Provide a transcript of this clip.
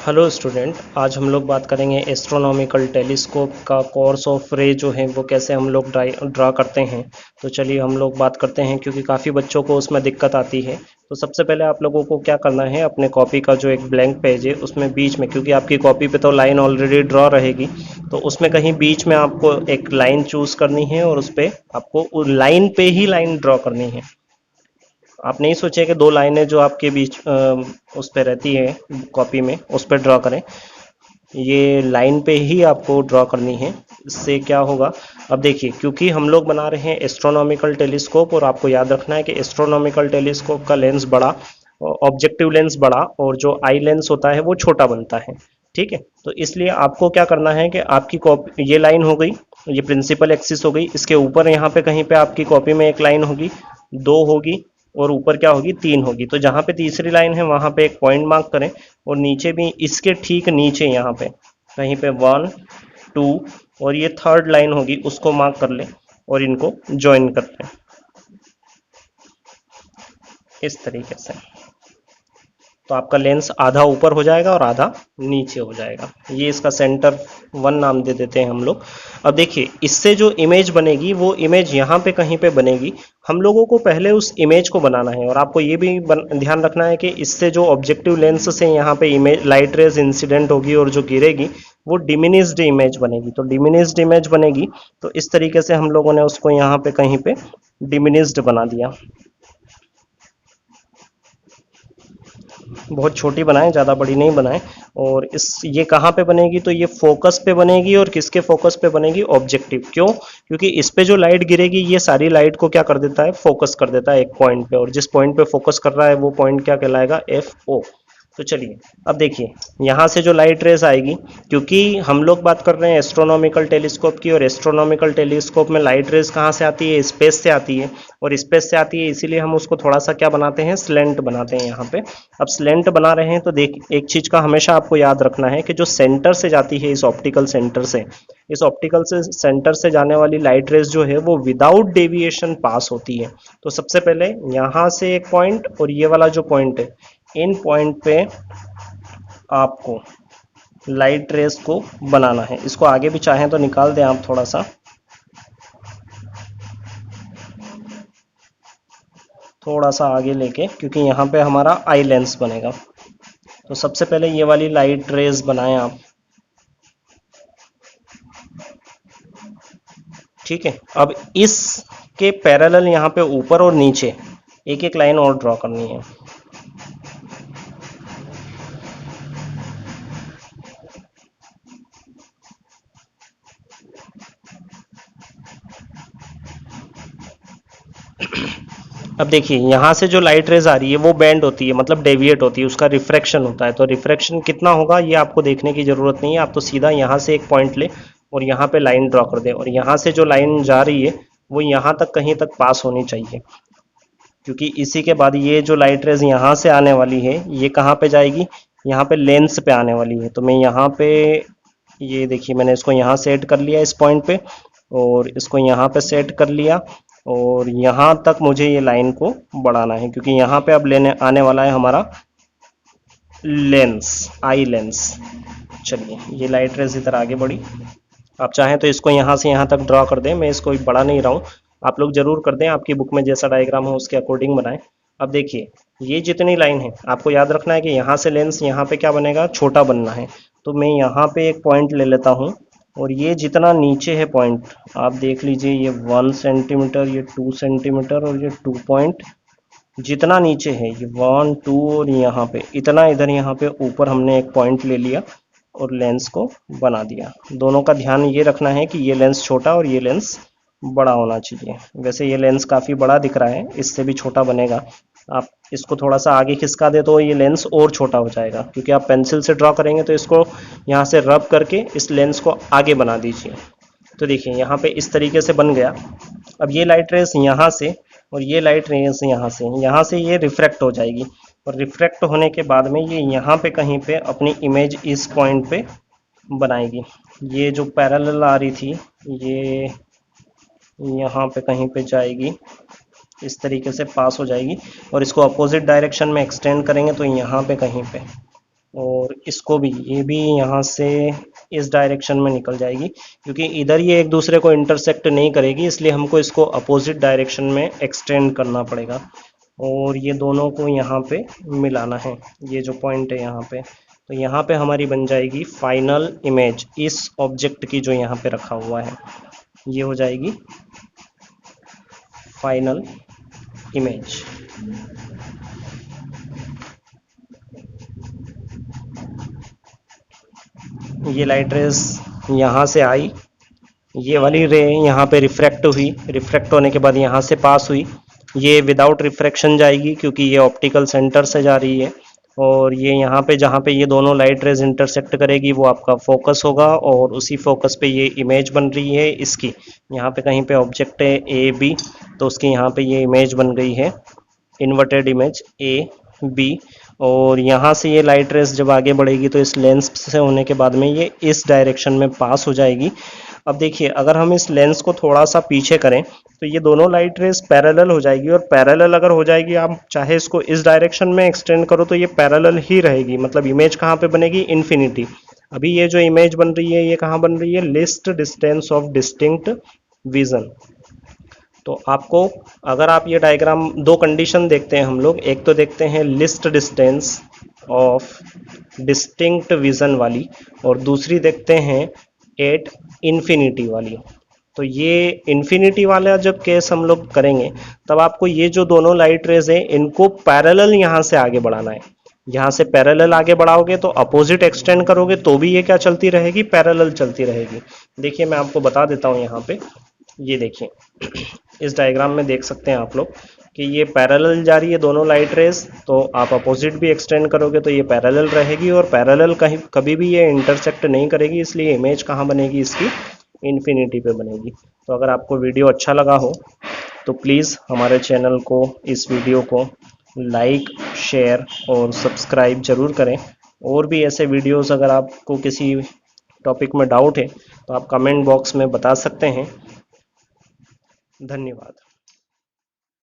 Hello student, आज हम लोग बात करेंगे एस्ट्रोनॉमिकल टेलीस्कोप का कोर्स ऑफ रे जो है वो कैसे हम लोग ड्रा करते हैं। तो चलिए हम लोग बात करते हैं, क्योंकि काफ़ी बच्चों को उसमें दिक्कत आती है। तो सबसे पहले आप लोगों को क्या करना है, अपने कॉपी का जो एक ब्लैंक पेज है उसमें बीच में, क्योंकि आपकी कॉपी पे तो लाइन ऑलरेडी ड्रॉ रहेगी, तो उसमें कहीं बीच में आपको एक लाइन चूज़ करनी है और उस पर आपको लाइन पे ही लाइन ड्रॉ करनी है। आप नहीं सोचिए कि दो लाइनें जो आपके बीच उस पे रहती है कॉपी में उस पर ड्रॉ करें। ये लाइन पे ही आपको ड्रॉ करनी है। इससे क्या होगा, अब देखिए, क्योंकि हम लोग बना रहे हैं एस्ट्रोनॉमिकल टेलीस्कोप, और आपको याद रखना है कि एस्ट्रोनॉमिकल टेलीस्कोप का लेंस बड़ा, ऑब्जेक्टिव लेंस बड़ा, और जो आई लेंस होता है वो छोटा बनता है। ठीक है, तो इसलिए आपको क्या करना है कि आपकी कॉपी, ये लाइन हो गई, ये प्रिंसिपल एक्सिस हो गई, इसके ऊपर यहाँ पे कहीं पे आपकी कॉपी में एक लाइन होगी, दो होगी, और ऊपर क्या होगी, तीन होगी। तो जहाँ पे तीसरी लाइन है वहां पे एक पॉइंट मार्क करें, और नीचे भी इसके ठीक नीचे यहाँ पे कहीं पे 1 2, और ये थर्ड लाइन होगी उसको मार्क कर लें और इनको ज्वाइन कर लें इस तरीके से। तो आपका लेंस आधा ऊपर हो जाएगा और आधा नीचे हो जाएगा। ये इसका सेंटर 1 नाम दे देते हैं हम लोग। अब देखिए, इससे जो इमेज बनेगी वो इमेज यहाँ पे कहीं पे बनेगी। हम लोगों को पहले उस इमेज को बनाना है, और आपको ये भी ध्यान रखना है कि इससे जो ऑब्जेक्टिव लेंस से यहाँ पे इमेज लाइट रेज इंसिडेंट होगी और जो गिरेगी वो डिमिनिस्ड इमेज बनेगी। तो डिमिनिस्ड इमेज बनेगी, तो इस तरीके से हम लोगों ने उसको यहाँ पे कहीं पे डिमिनिस्ड बना दिया। बहुत छोटी बनाएं, ज़्यादा बड़ी नहीं बनाएं। और इस ये कहाँ पे बनेगी, तो ये फोकस पे बनेगी। और किसके फोकस पे बनेगी, ऑब्जेक्टिव। क्यों? क्योंकि इस पे जो लाइट गिरेगी ये सारी लाइट को क्या कर देता है, फोकस कर देता है एक पॉइंट पे, और जिस पॉइंट पे फोकस कर रहा है वो पॉइंट क्या कहलाएगा, एफ ओ। तो चलिए, अब देखिए, यहाँ से जो लाइट रेस आएगी, क्योंकि हम लोग बात कर रहे हैं एस्ट्रोनॉमिकल टेलीस्कोप की, और एस्ट्रोनॉमिकल टेलीस्कोप में लाइट रेस कहाँ से आती है, स्पेस से आती है। और स्पेस से आती है, इसीलिए हम उसको थोड़ा सा क्या बनाते हैं, स्लेंट बनाते हैं यहाँ पे। अब स्लेंट बना रहे हैं तो देख, एक चीज का हमेशा आपको याद रखना है कि जो सेंटर से जाती है, इस ऑप्टिकल सेंटर से, इस ऑप्टिकल से सेंटर से जाने वाली लाइट रेस जो है वो विदाउट डेविएशन पास होती है। तो सबसे पहले यहाँ से एक पॉइंट और ये वाला जो पॉइंट है, इन पॉइंट पे आपको लाइट रेस को बनाना है। इसको आगे भी चाहें तो निकाल दें आप थोड़ा सा, थोड़ा सा आगे लेके, क्योंकि यहाँ पे हमारा आई लेंस बनेगा। तो सबसे पहले ये वाली लाइट रेस बनाएं आप। ठीक है, अब इसके पैरेलल यहाँ पे ऊपर और नीचे एक एक लाइन और ड्रॉ करनी है। अब देखिए, यहाँ से जो लाइट रेज आ रही है वो बेंड होती है, मतलब डेविएट होती है, उसका रिफ्रैक्शन होता है। तो रिफ्रैक्शन कितना होगा ये आपको देखने की जरूरत नहीं है, आप तो सीधा यहाँ से एक पॉइंट ले और यहाँ पे लाइन ड्रॉ कर दे, और यहाँ से जो लाइन जा रही है वो यहाँ तक कहीं तक पास होनी चाहिए। क्योंकि इसी के बाद ये जो लाइट रेज यहाँ से आने वाली है ये कहाँ पे जाएगी, यहाँ पे लेंस पे आने वाली है। तो मैं यहाँ पे, ये देखिए, मैंने इसको यहाँ सेट कर लिया इस पॉइंट पे, और इसको यहाँ पे सेट कर लिया, और यहाँ तक मुझे ये लाइन को बढ़ाना है, क्योंकि यहाँ पे अब लेने आने वाला है हमारा लेंस, आई लेंस। चलिए, ये लाइट रेज इधर आगे बढ़ी। आप चाहें तो इसको यहाँ से यहाँ तक ड्रॉ कर दें, मैं इसको बढ़ा नहीं रहा हूँ। आप लोग जरूर कर दें, आपकी बुक में जैसा डायग्राम हो उसके अकॉर्डिंग बनाएं। अब देखिए, ये जितनी लाइन है आपको याद रखना है कि यहाँ से लेंस यहाँ पे क्या बनेगा, छोटा बनना है। तो मैं यहाँ पे एक पॉइंट ले लेता हूँ, और ये जितना नीचे है पॉइंट, आप देख लीजिए, ये 1 सेंटीमीटर, ये 2 सेंटीमीटर, और ये 2 पॉइंट, जितना नीचे है ये 1 2, और यहाँ पे इतना, इधर यहाँ पे ऊपर हमने एक पॉइंट ले लिया और लेंस को बना दिया। दोनों का ध्यान ये रखना है कि ये लेंस छोटा और ये लेंस बड़ा होना चाहिए। वैसे ये लेंस काफ़ी बड़ा दिख रहा है, इससे भी छोटा बनेगा। आप इसको थोड़ा सा आगे खिसका दे तो ये लेंस और छोटा हो जाएगा, क्योंकि आप पेंसिल से ड्रॉ करेंगे तो इसको यहाँ से रब करके इस लेंस को आगे बना दीजिए। तो देखिए, यहाँ पे इस तरीके से बन गया। अब ये लाइट रेस यहाँ से और ये लाइट रेस यहाँ से ये रिफ्रैक्ट हो जाएगी, और रिफ्रैक्ट होने के बाद में ये यहाँ पे कहीं पे अपनी इमेज इस पॉइंट पे बनाएगी। ये जो पैरेलल आ रही थी ये यहाँ पे कहीं पे जाएगी, इस तरीके से पास हो जाएगी, और इसको अपोजिट डायरेक्शन में एक्सटेंड करेंगे तो यहाँ पे कहीं पे और इसको भी, ये भी यहाँ से इस डायरेक्शन में निकल जाएगी, क्योंकि इधर ये एक दूसरे को इंटरसेक्ट नहीं करेगी, इसलिए हमको इसको अपोजिट डायरेक्शन में एक्सटेंड करना पड़ेगा। और ये दोनों को यहाँ पे मिलाना है, ये जो पॉइंट है यहाँ पे, तो यहाँ पे हमारी बन जाएगी फाइनल इमेज इस ऑब्जेक्ट की जो यहाँ पे रखा हुआ है, ये हो जाएगी फाइनल इमेज। ये लाइट रेज यहाँ से आई, ये वाली रे यहाँ पे रिफ्रैक्ट हुई, रिफ्रैक्ट होने के बाद यहाँ से पास हुई, ये विदाउट रिफ्रैक्शन जाएगी क्योंकि ये ऑप्टिकल सेंटर से जा रही है। और ये यहाँ पे जहाँ पे ये दोनों लाइट रेज इंटरसेक्ट करेगी वो आपका फोकस होगा, और उसी फोकस पे ये इमेज बन रही है इसकी। यहाँ पे कहीं पे ऑब्जेक्ट है ए बी, तो उसकी यहाँ पे ये इमेज बन गई है, इन्वर्टेड इमेज ए बी। और यहाँ से ये लाइट रेस जब आगे बढ़ेगी तो इस लेंस से होने के बाद में ये इस डायरेक्शन में पास हो जाएगी। अब देखिए, अगर हम इस लेंस को थोड़ा सा पीछे करें तो ये दोनों लाइट रेस पैरेलल हो जाएगी, और पैरेलल अगर हो जाएगी, आप चाहे इसको इस डायरेक्शन में एक्सटेंड करो तो ये पैरेलल ही रहेगी, मतलब इमेज कहाँ पे बनेगी, इन्फिनिटी। अभी ये जो इमेज बन रही है ये कहाँ बन रही है, list distance of distinct vision. तो आपको, अगर आप ये डायग्राम, दो कंडीशन देखते हैं हम लोग, एक तो देखते हैं list distance of distinct vision वाली, और दूसरी देखते हैं एट इन्फिनिटी वाली। तो ये इन्फिनिटी वाला जब केस हम लोग करेंगे तब आपको ये जो दोनों लाइट रेज हैं इनको पैरेलल यहाँ से आगे बढ़ाना है। यहाँ से पैरेलल आगे बढ़ाओगे तो अपोजिट एक्सटेंड करोगे तो भी ये क्या चलती रहेगी, पैरेलल चलती रहेगी। देखिए मैं आपको बता देता हूँ यहाँ पे, ये देखिए इस डायग्राम में देख सकते हैं आप लोग कि ये पैरेलल जा रही है दोनों लाइट रेज, तो आप अपोजिट भी एक्सटेंड करोगे तो ये पैरेलल रहेगी, और पैरेलल कहीं कभी भी ये इंटरसेक्ट नहीं करेगी, इसलिए इमेज कहाँ बनेगी इसकी, इन्फिनिटी पे बनेगी। तो अगर आपको वीडियो अच्छा लगा हो तो प्लीज़ हमारे चैनल को, इस वीडियो को लाइक, शेयर और सब्सक्राइब जरूर करें। और भी ऐसे वीडियोस अगर आपको किसी टॉपिक में डाउट है तो आप कमेंट बॉक्स में बता सकते हैं। धन्यवाद।